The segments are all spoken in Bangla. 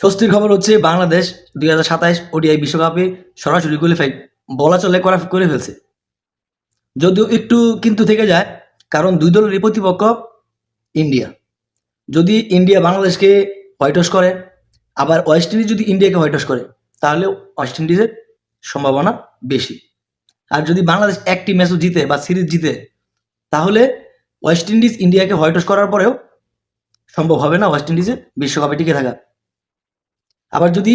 স্বস্তির খবর হচ্ছে বাংলাদেশ 2027 ওডিআই বিশ্বকাপে সরাসরি কোয়ালিফাই বলা চলে করে ফেলছে। যদিও একটু কিন্তু থেকে যায়, কারণ দুই দলেরই প্রতিপক্ষ ইন্ডিয়া। যদি ইন্ডিয়া বাংলাদেশকে হোয়াইট ওয়াশ করে, আবার ওয়েস্ট ইন্ডিজ যদি ইন্ডিয়াকে হোয়াইট ওয়াশ করে, তাহলে ওয়েস্ট ইন্ডিজের সম্ভাবনা বেশি। আর যদি বাংলাদেশ একটি ম্যাচও জিতে বা সিরিজ জিতে, তাহলে ওয়েস্ট ইন্ডিজ ইন্ডিয়াকে হোয়াইট ওয়াশ করার পরেও সম্ভব হবে না ওয়েস্ট ইন্ডিজের বিশ্বকাপে টিকে থাকা। আবার যদি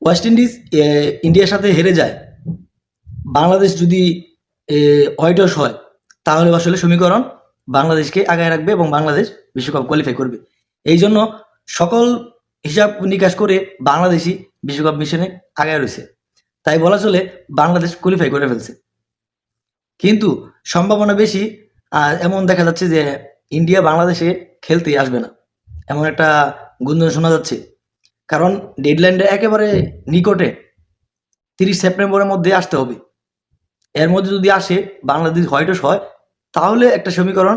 ওয়েস্ট ইন্ডিজ ইন্ডিয়ার সাথে হেরে যায়, বাংলাদেশ যদি হোয়াইট ওয়াশ হয়, তাহলে আসলে সমীকরণ বাংলাদেশকে আগায় রাখবে এবং বাংলাদেশ বিশ্বকাপ কোয়ালিফাই করবে। এই জন্য সকল হিসাব নিকাশ করে বাংলাদেশই বিশ্বকাপ মিশনে আগায় রয়েছে। তাই বলা চলে বাংলাদেশ কোয়ালিফাই করে ফেলছে। কিন্তু সম্ভাবনা বেশি, আর এমন দেখা যাচ্ছে যে ইন্ডিয়া বাংলাদেশে খেলতেই আসবে না, এমন একটা গুঞ্জন শোনা যাচ্ছে। কারণ ডেডলাইনটা একেবারে নিকটে, 30 সেপ্টেম্বরের মধ্যে আসতে হবে। এর মধ্যে যদি আসে, বাংলাদেশ হোয়াইট ওয়াশ হয়, তাহলে একটা সমীকরণ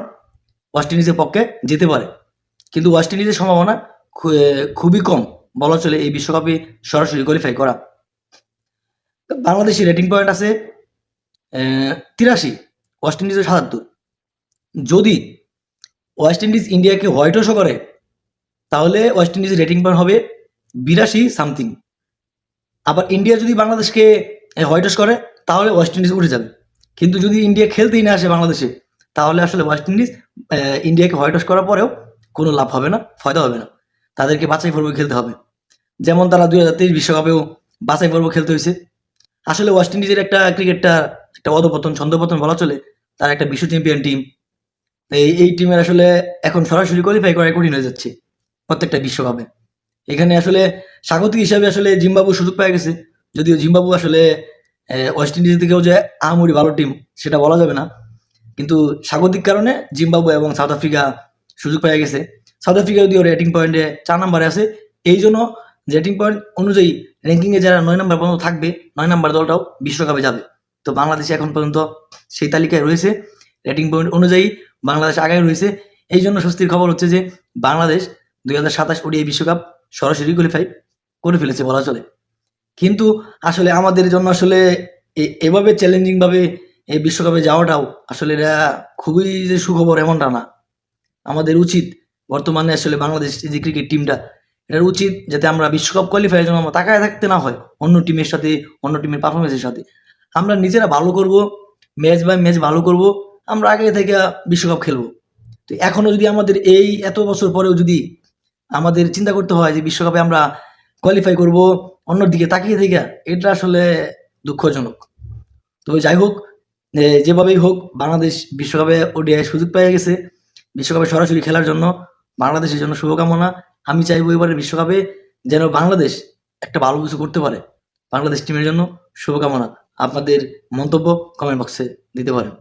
ওয়েস্ট ইন্ডিজের পক্ষে যেতে পারে। কিন্তু ওয়েস্ট ইন্ডিজের সম্ভাবনা খুবই কম বলা চলে এই বিশ্বকাপে সরাসরি কোয়ালিফাই করা। বাংলাদেশের রেটিং পয়েন্ট আছে 83, ওয়েস্ট ইন্ডিজের 77। যদি ওয়েস্ট ইন্ডিজ ইন্ডিয়াকে হোয়াইট ওয়াশও করে, তাহলে ওয়েস্ট ইন্ডিজের রেটিং পয়েন্ট হবে 82 সামথিং। আবার ইন্ডিয়া যদি বাংলাদেশকে হোয়াইট ওয়াশ করে, তাহলে ওয়েস্ট ইন্ডিজ উঠে যাবে। কিন্তু যদি ইন্ডিয়া খেলতেই না আসে বাংলাদেশে, তাহলে আসলে ওয়েস্ট ইন্ডিজ ইন্ডিয়াকে হোয়াইট ওয়াশ করার পরেও কোনো লাভ হবে না, ফায়দা হবে না। তাদেরকে বাছাই পর্ব খেলতে হবে, যেমন তারা 2023 বিশ্বকাপেও বাছাই পর্ব খেলতে হয়েছে। আসলে ওয়েস্ট ইন্ডিজের একটা ক্রিকেটটা একটা অধপতন ছন্দপতন বলা চলে। তারা একটা বিশ্ব চ্যাম্পিয়ন টিম। এই টিমের আসলে এখন সরাসরি কোয়ালিফাই করা কঠিন হয়ে যাচ্ছে প্রত্যেকটা বিশ্বকাপে। এখানে আসলে স্বাগতিক হিসাবে আসলে জিম্বাবু সুযোগ পেয়ে গেছে। যদিও জিম্বাবু আসলে ওয়েস্ট ইন্ডিজ থেকেও যে আহামরি ভালো টিম সেটা বলা যাবে না, কিন্তু স্বাগতিক কারণে জিম্বাবু এবং সাউথ আফ্রিকা সুযোগ পেয়ে গেছে। সাউথ আফ্রিকা যদিও রেটিং পয়েন্টে 4 নম্বরে আছে, এই জন্য রেটিং পয়েন্ট অনুযায়ী র্যাঙ্কিংয়ে যারা 9 নম্বর পর্যন্ত থাকবে, 9 নম্বর দলটাও বিশ্বকাপে যাবে। তো বাংলাদেশ এখন পর্যন্ত সেই তালিকায় রয়েছে, রেটিং পয়েন্ট অনুযায়ী বাংলাদেশ আগায় রয়েছে। এই জন্য স্বস্তির খবর হচ্ছে যে বাংলাদেশ 2027 ওডিআই বিশ্বকাপ সরাসরি কোয়ালিফাই করে ফেলেছে বলা চলে। কিন্তু আসলে আমাদের জন্য আসলে এভাবে চ্যালেঞ্জিং ভাবে এই বিশ্বকাপে যাওয়াটাও আসলে এটা খুবই যে সুখবর এমনটা না। আমাদের উচিত বর্তমানে আসলে বাংলাদেশ যে ক্রিকেট টিমটা, এটার উচিত যাতে আমরা বিশ্বকাপ কোয়ালিফাইয়ের জন্য আমরা তাকায় থাকতে না হয় অন্য টিমের সাথে, অন্য টিমের পারফরমেন্সের সাথে। আমরা নিজেরা ভালো করব, ম্যাচ বাই ম্যাচ ভালো করব, আমরা আগে থেকে বিশ্বকাপ খেলবো। তো এখনো যদি আমাদের এই এত বছর পরেও যদি আমাদের চিন্তা করতে হয় যে বিশ্বকাপে আমরা কোয়ালিফাই করব অন্যর দিকে তাকিয়ে থেকে, এটা আসলে দুঃখজনক। তো যাই হোক, যেভাবেই হোক বাংলাদেশ বিশ্বকাপে ওডিআই সুযোগ পেয়ে গেছে। বিশ্বকাপে সরাসরি খেলার জন্য বাংলাদেশের জন্য শুভকামনা। আমি চাইবো এবারের বিশ্বকাপে যেন বাংলাদেশ একটা ভালো কিছু করতে পারে। বাংলাদেশ টিমের জন্য শুভকামনা। আপনাদের মন্তব্য কমেন্ট বক্সে দিতে পারেন।